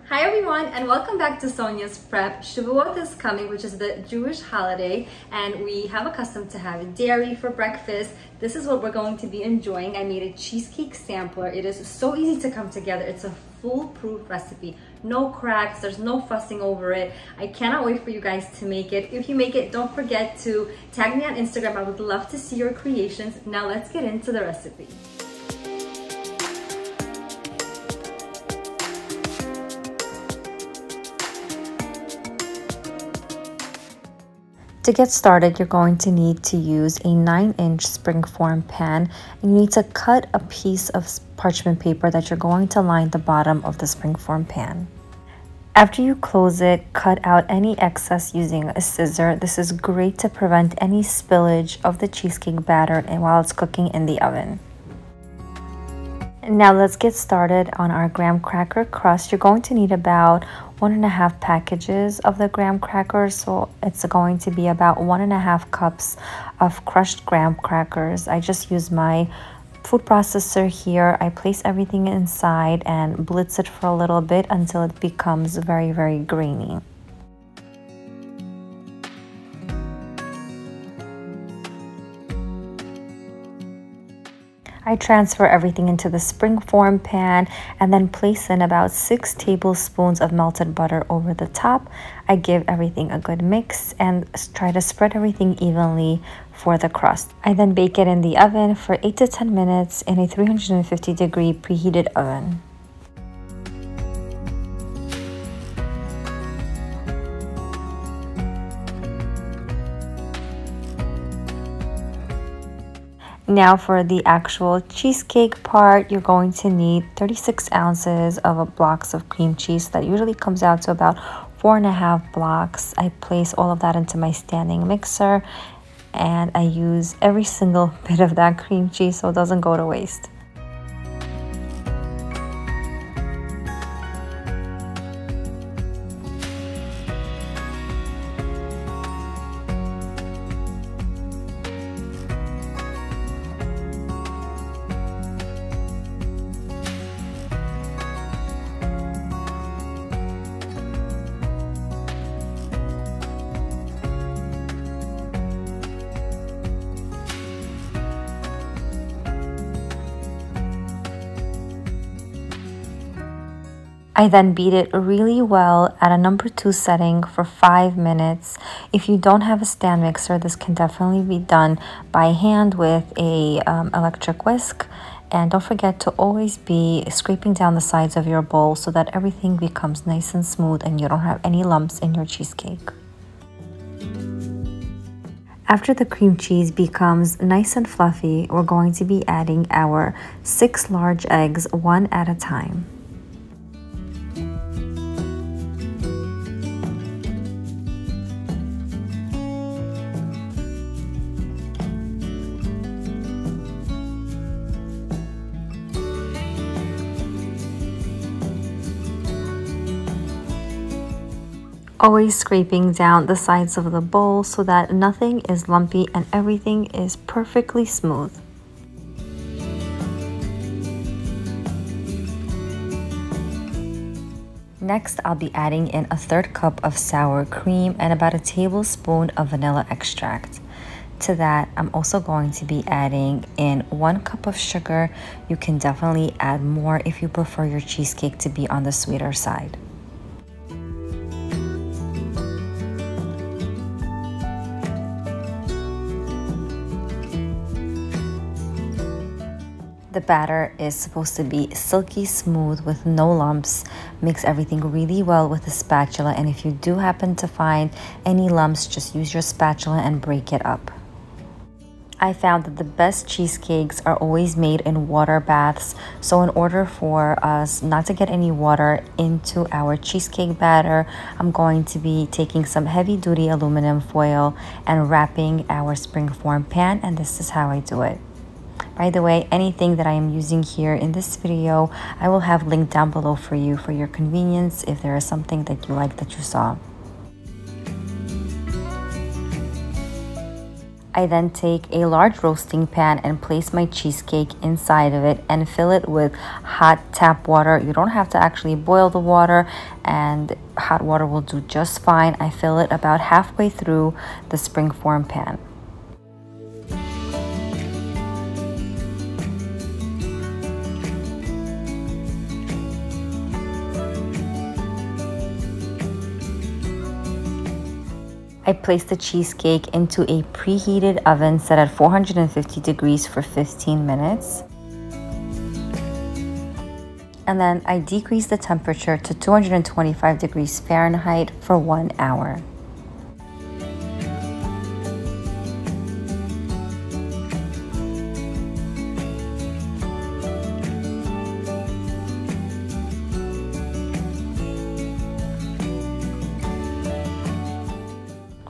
Hi everyone, and welcome back to Sonia's Prep. Shavuot is coming, which is the Jewish holiday, and we have a custom to have dairy for breakfast. This is what we're going to be enjoying. I made a cheesecake sampler. It is so easy to come together. It's a foolproof recipe. No cracks, there's no fussing over it. I cannot wait for you guys to make it. If you make it, don't forget to tag me on Instagram. I would love to see your creations. Now let's get into the recipe. To get started, you're going to need to use a 9-inch springform pan, and you need to cut a piece of parchment paper that you're going to line the bottom of the springform pan. After you close it, cut out any excess using a scissor. This is great to prevent any spillage of the cheesecake batter and while it's cooking in the oven. Now let's get started on our graham cracker crust. You're going to need about 1.5 packages of the graham crackers, so it's going to be about 1.5 cups of crushed graham crackers. I just use my food processor here. I place everything inside and blitz it for a little bit until it becomes very grainy. I transfer everything into the springform pan and then place in about 6 tablespoons of melted butter over the top. I give everything a good mix and try to spread everything evenly for the crust. I then bake it in the oven for 8 to 10 minutes in a 350-degree preheated oven. Now for the actual cheesecake part, you're going to need 36 ounces of blocks of cream cheese. That usually comes out to about 4.5 blocks. I place all of that into my standing mixer and I use every single bit of that cream cheese so it doesn't go to waste. I then beat it really well at a number 2 setting for 5 minutes. If you don't have a stand mixer, this can definitely be done by hand with a electric whisk. And don't forget to always be scraping down the sides of your bowl so that everything becomes nice and smooth and you don't have any lumps in your cheesecake. After the cream cheese becomes nice and fluffy, we're going to be adding our 6 large eggs, one at a time. Always scraping down the sides of the bowl so that nothing is lumpy and everything is perfectly smooth. Next, I'll be adding in a 1/3 cup of sour cream and about a tablespoon of vanilla extract. To that, I'm also going to be adding in 1 cup of sugar. You can definitely add more if you prefer your cheesecake to be on the sweeter side. The batter is supposed to be silky smooth with no lumps. Mix everything really well with a spatula, and if you do happen to find any lumps, just use your spatula and break it up. I found that the best cheesecakes are always made in water baths, so in order for us not to get any water into our cheesecake batter, I'm going to be taking some heavy-duty aluminum foil and wrapping our springform pan, and this is how I do it. By the way, anything that I am using here in this video, I will have linked down below for you for your convenience if there is something that you like that you saw. I then take a large roasting pan and place my cheesecake inside of it and fill it with hot tap water. You don't have to actually boil the water, and hot water will do just fine. I fill it about halfway through the springform pan. I place the cheesecake into a preheated oven set at 450 degrees for 15 minutes. And then I decrease the temperature to 225 degrees Fahrenheit for 1 hour.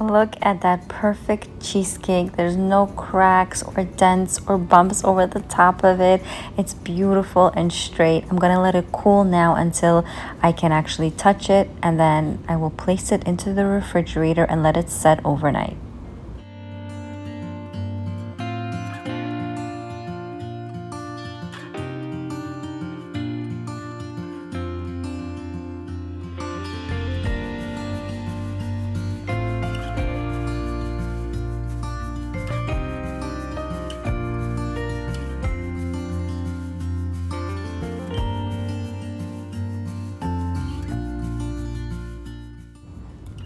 Look at that perfect cheesecake. There's no cracks or dents or bumps over the top of it. It's beautiful and straight. I'm gonna let it cool now until I can actually touch it, and then I will place it into the refrigerator and let it set overnight.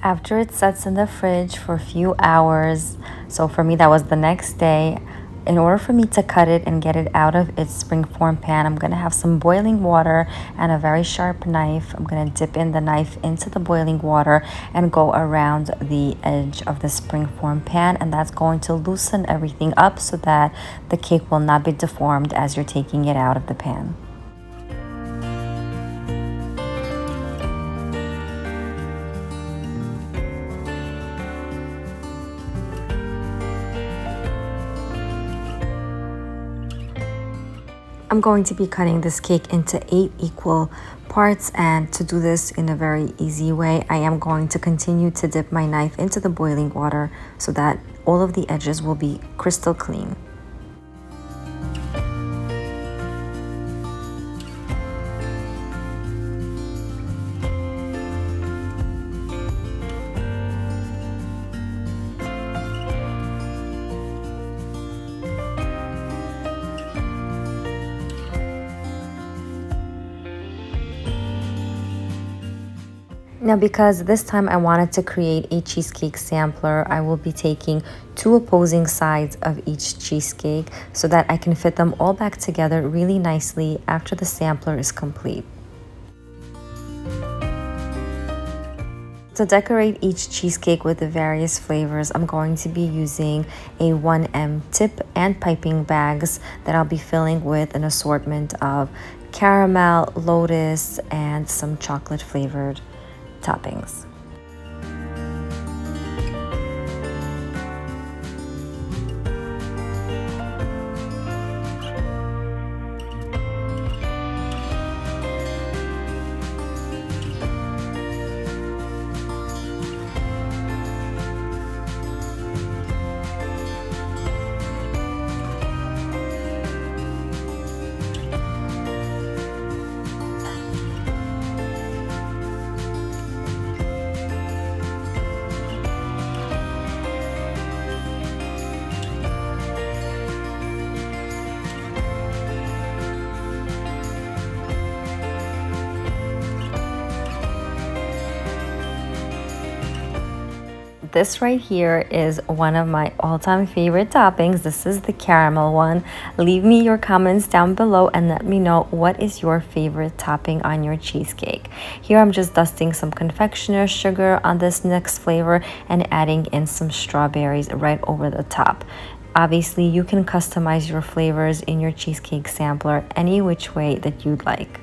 After it sets in the fridge for a few hours, so for me that was the next day, in order for me to cut it and get it out of its springform pan, I'm gonna have some boiling water and a very sharp knife. I'm gonna dip in the knife into the boiling water and go around the edge of the springform pan, and that's going to loosen everything up so that the cake will not be deformed as you're taking it out of the pan. I'm going to be cutting this cake into 8 equal parts, and to do this in a very easy way, I am going to continue to dip my knife into the boiling water so that all of the edges will be crystal clean. Now, because this time I wanted to create a cheesecake sampler, I will be taking 2 opposing sides of each cheesecake so that I can fit them all back together really nicely after the sampler is complete. To decorate each cheesecake with the various flavors, I'm going to be using a 1M tip and piping bags that I'll be filling with an assortment of caramel, lotus, and some chocolate flavored toppings. This right here is one of my all-time favorite toppings. This is the caramel one. Leave me your comments down below and let me know what is your favorite topping on your cheesecake. Here I'm just dusting some confectioner sugar on this next flavor and adding in some strawberries right over the top. Obviously, you can customize your flavors in your cheesecake sampler any which way that you'd like.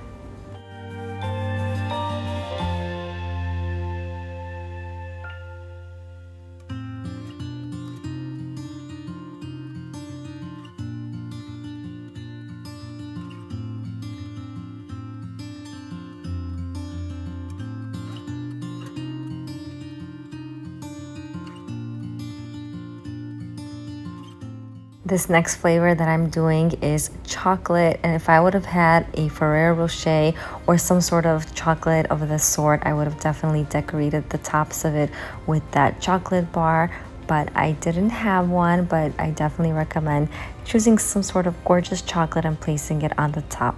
This next flavor that I'm doing is chocolate, and if I would have had a Ferrero Rocher or some sort of chocolate of this sort, I would have definitely decorated the tops of it with that chocolate bar, but I didn't have one. But I definitely recommend choosing some sort of gorgeous chocolate and placing it on the top.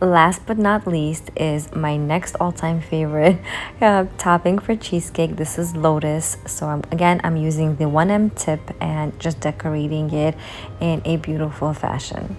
Last but not least is my next all-time favorite topping for cheesecake. This is lotus. So I'm using the 1M tip and just decorating it in a beautiful fashion.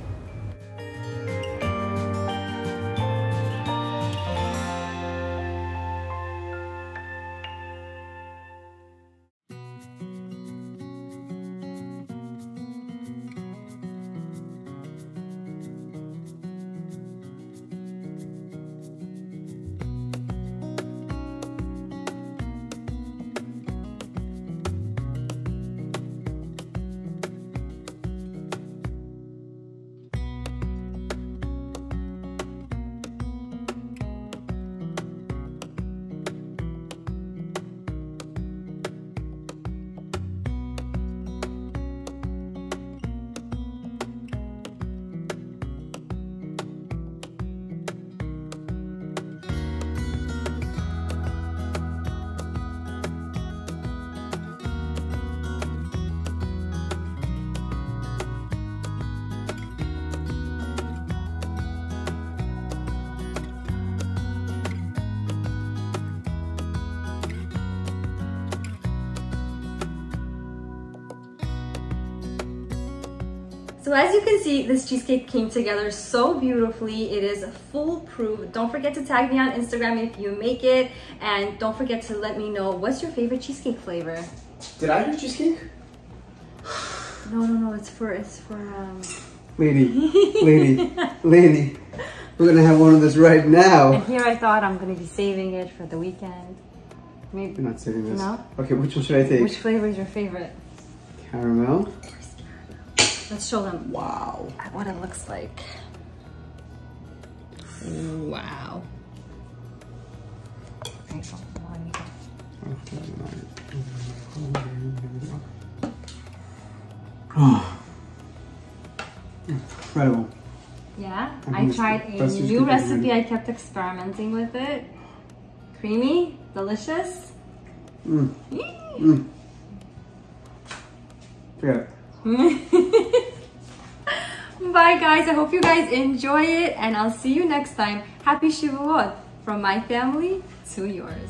So as you can see, this cheesecake came together so beautifully. It is foolproof. Don't forget to tag me on Instagram if you make it, and don't forget to let me know what's your favorite cheesecake flavor. Did I do cheesecake? No, it's for Lady, we're gonna have one of this right now. And here I thought I'm gonna be saving it for the weekend. Maybe. You're not saving this. No? Okay, which one should I take? Which flavor is your favorite? Caramel. Let's show them. Wow. What it looks like. Wow. Oh, incredible. Yeah, I tried a new recipe. I kept experimenting with it. Creamy, delicious. Forget it. Bye guys, I hope you guys enjoy it, and I'll see you next time. Happy Shavuot from my family to yours.